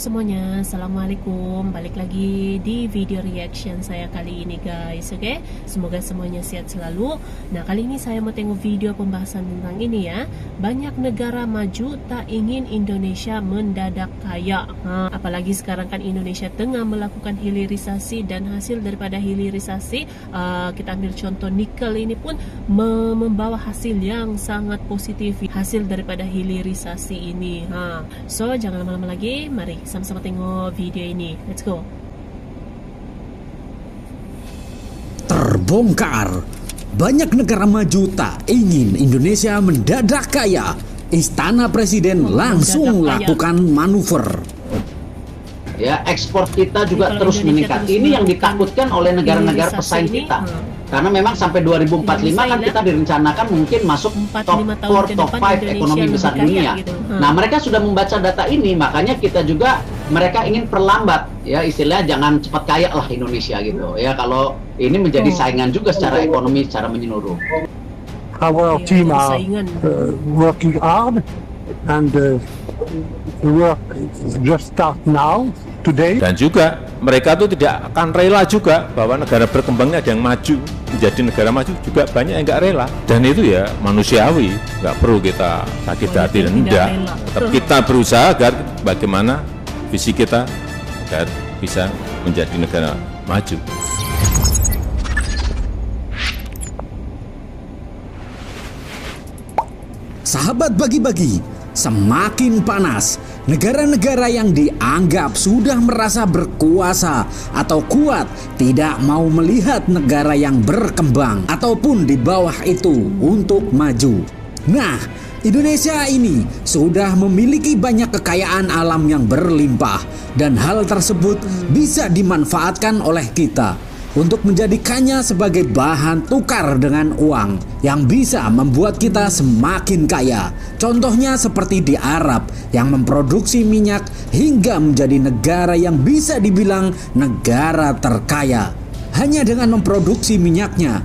semuanya, assalamualaikum. Balik lagi di video reaction saya kali ini guys. Oke, semoga semuanya sehat selalu. Nah, kali ini saya mau tengok video pembahasan tentang ini ya. Banyak negara maju tak ingin Indonesia mendadak kaya. Apalagi sekarang kan Indonesia tengah melakukan hilirisasi, dan hasil daripada hilirisasi kita ambil contoh nikel ini pun membawa hasil yang sangat positif, hasil daripada hilirisasi ini. So jangan lama-lama lagi, mari sama-sama tengok video ini. Let's go. Terbongkar, banyak negara maju tak ingin Indonesia mendadak kaya. Istana Presiden langsung lakukan manuver. Ya, ekspor kita juga terus meningkat. Ini yang ditakutkan oleh negara-negara pesaing kita. Karena memang sampai 2045 kan kita direncanakan mungkin masuk top 4, top 5 ekonomi besar dunia. Nah, mereka sudah membaca data ini, makanya kita juga mereka ingin perlambat, ya istilahnya jangan cepat kaya lah Indonesia gitu. Ya kalau ini menjadi saingan juga secara ekonomi secara menyeluruh. Our team are working hard, and the work just start now. Today. Dan juga mereka tuh tidak akan rela juga bahwa negara berkembangnya ada yang maju menjadi negara maju, juga banyak yang nggak rela, dan itu ya manusiawi, nggak perlu kita sakit hati dan enggak. Tetap kita berusaha agar bagaimana visi kita agar bisa menjadi negara maju. Sahabat bagi-bagi, semakin panas. Negara-negara yang dianggap sudah merasa berkuasa atau kuat tidak mau melihat negara yang berkembang ataupun di bawah itu untuk maju. Nah, Indonesia ini sudah memiliki banyak kekayaan alam yang berlimpah, dan hal tersebut bisa dimanfaatkan oleh kita untuk menjadikannya sebagai bahan tukar dengan uang yang bisa membuat kita semakin kaya. Contohnya seperti di Arab yang memproduksi minyak hingga menjadi negara yang bisa dibilang negara terkaya hanya dengan memproduksi minyaknya.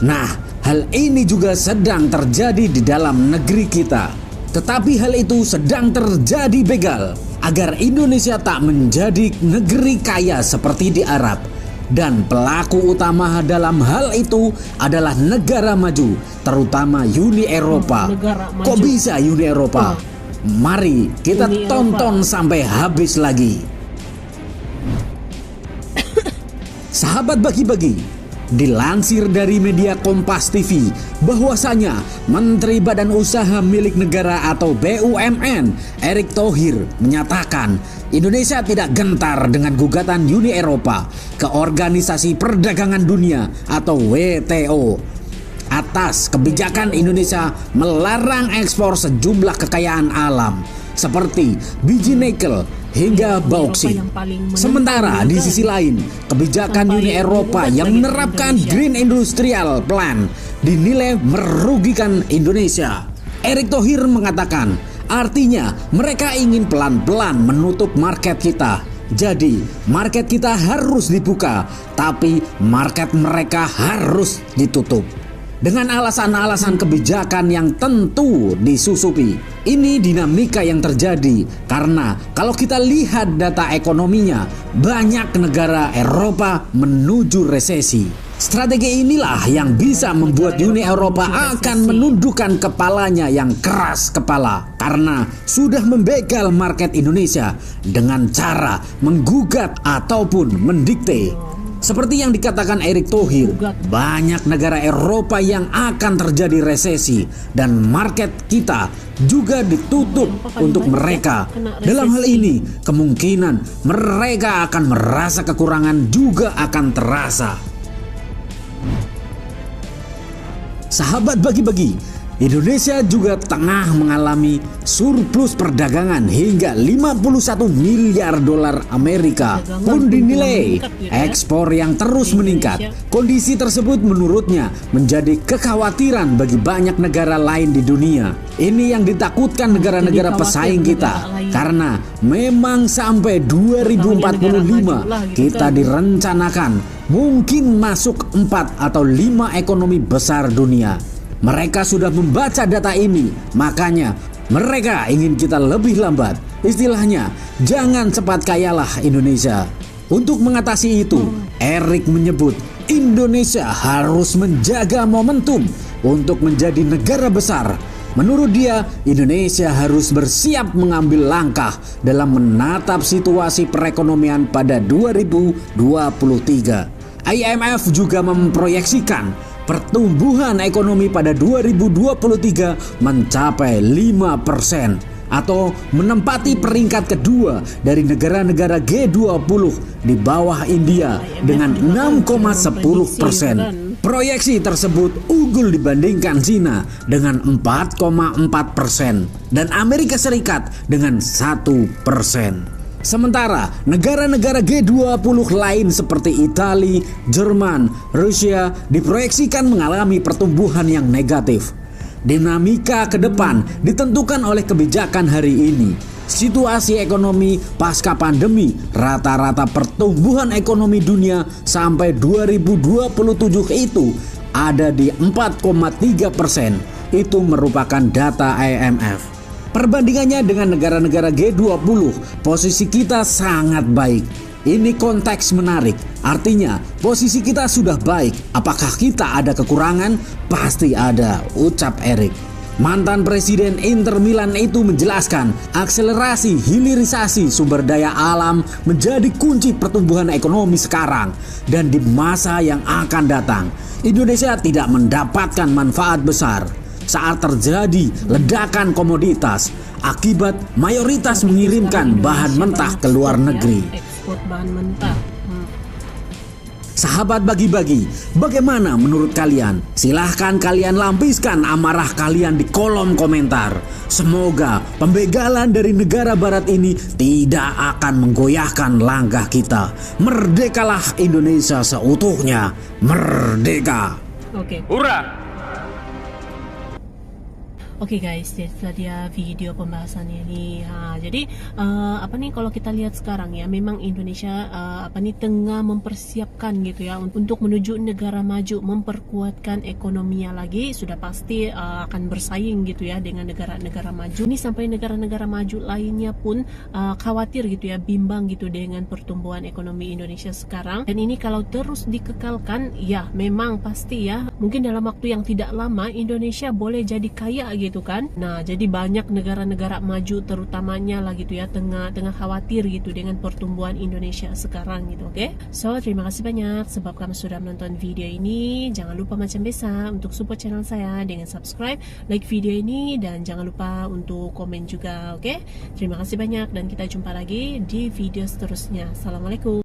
Nah, hal ini juga sedang terjadi di dalam negeri kita. Tetapi hal itu sedang terjadi begal agar Indonesia tak menjadi negeri kaya seperti di Arab. Dan pelaku utama dalam hal itu adalah negara maju, terutama Uni Eropa. Kok bisa Uni Eropa? Mari kita tonton sampai habis lagi. Sahabat bagi-bagi, dilansir dari media Kompas TV bahwasanya Menteri Badan Usaha Milik Negara atau BUMN Erick Thohir menyatakan Indonesia tidak gentar dengan gugatan Uni Eropa ke Organisasi Perdagangan Dunia atau WTO atas kebijakan Indonesia melarang ekspor sejumlah kekayaan alam seperti biji nikel hingga bauksit. Sementara di sisi lain, kebijakan Uni Eropa yang menerapkan Green Industrial Plan dinilai merugikan Indonesia. Erick Thohir mengatakan, artinya mereka ingin pelan-pelan menutup market kita. Jadi, market kita harus dibuka, tapi market mereka harus ditutup. Dengan alasan-alasan kebijakan yang tentu disusupi. Ini dinamika yang terjadi karena kalau kita lihat data ekonominya, banyak negara Eropa menuju resesi. Strategi inilah yang bisa membuat Uni Eropa akan menundukkan kepalanya yang keras kepala karena sudah membegal market Indonesia dengan cara menggugat ataupun mendikte. Seperti yang dikatakan Erick Thohir, banyak negara Eropa yang akan terjadi resesi dan market kita juga ditutup untuk mereka. Dalam hal ini, kemungkinan mereka akan merasa kekurangan juga akan terasa. Sahabat bagi-bagi, Indonesia juga tengah mengalami surplus perdagangan hingga 51 miliar dolar Amerika pun dinilai ekspor yang terus meningkat. Kondisi tersebut menurutnya menjadi kekhawatiran bagi banyak negara lain di dunia. Ini yang ditakutkan negara-negara pesaing kita karena memang sampai 2045 kita direncanakan mungkin masuk 4 atau 5 ekonomi besar dunia. Mereka sudah membaca data ini, makanya Mereka ingin kita lebih lambat. Istilahnya, jangan cepat kayalah Indonesia. Untuk mengatasi itu, Erik menyebut Indonesia harus menjaga momentum untuk menjadi negara besar. Menurut dia, Indonesia harus bersiap mengambil langkah dalam menatap situasi perekonomian pada 2023. IMF juga memproyeksikan pertumbuhan ekonomi pada 2023 mencapai 5% atau menempati peringkat kedua dari negara-negara G20 di bawah India dengan 6,10%. Proyeksi tersebut unggul dibandingkan Cina dengan 4,4% dan Amerika Serikat dengan 1%. Sementara negara-negara G20 lain seperti Italia, Jerman, Rusia diproyeksikan mengalami pertumbuhan yang negatif. Dinamika ke depan ditentukan oleh kebijakan hari ini. Situasi ekonomi pasca pandemi, rata-rata pertumbuhan ekonomi dunia sampai 2027 itu ada di 4,3%. Itu merupakan data IMF. Perbandingannya dengan negara-negara G20, posisi kita sangat baik. Ini konteks menarik, artinya posisi kita sudah baik. Apakah kita ada kekurangan? Pasti ada, ucap Erik. Mantan Presiden Inter Milan itu menjelaskan akselerasi hilirisasi sumber daya alam menjadi kunci pertumbuhan ekonomi sekarang dan di masa yang akan datang. Indonesia tidak mendapatkan manfaat besar saat terjadi ledakan komoditas akibat mayoritas mengirimkan bahan mentah ke luar negeri. Ekspor bahan mentah. Sahabat bagi-bagi, bagaimana menurut kalian? Silahkan kalian lampiskan amarah kalian di kolom komentar. Semoga pembegalan dari negara barat ini tidak akan menggoyahkan langkah kita. Merdekalah Indonesia seutuhnya. Merdeka. Oke. Hurra! Oke guys, jadi dia video pembahasannya ini. Jadi apa nih kalau kita lihat sekarang ya, memang Indonesia tengah mempersiapkan gitu ya untuk menuju negara maju, memperkuatkan ekonominya lagi. Sudah pasti akan bersaing gitu ya dengan negara-negara maju. Ini sampai negara-negara maju lainnya pun khawatir gitu ya, bimbang gitu dengan pertumbuhan ekonomi Indonesia sekarang. Dan ini kalau terus dikekalkan, ya memang pasti ya, mungkin dalam waktu yang tidak lama Indonesia boleh jadi kaya gitu kan. Nah, jadi banyak negara-negara maju terutamanya lah gitu ya, tengah khawatir gitu dengan pertumbuhan Indonesia sekarang gitu. Oke. So, terima kasih banyak sebab kamu sudah menonton video ini. Jangan lupa macam biasa untuk support channel saya dengan subscribe, like video ini, dan jangan lupa untuk komen juga. Oke. Terima kasih banyak dan kita jumpa lagi di video seterusnya. Assalamualaikum.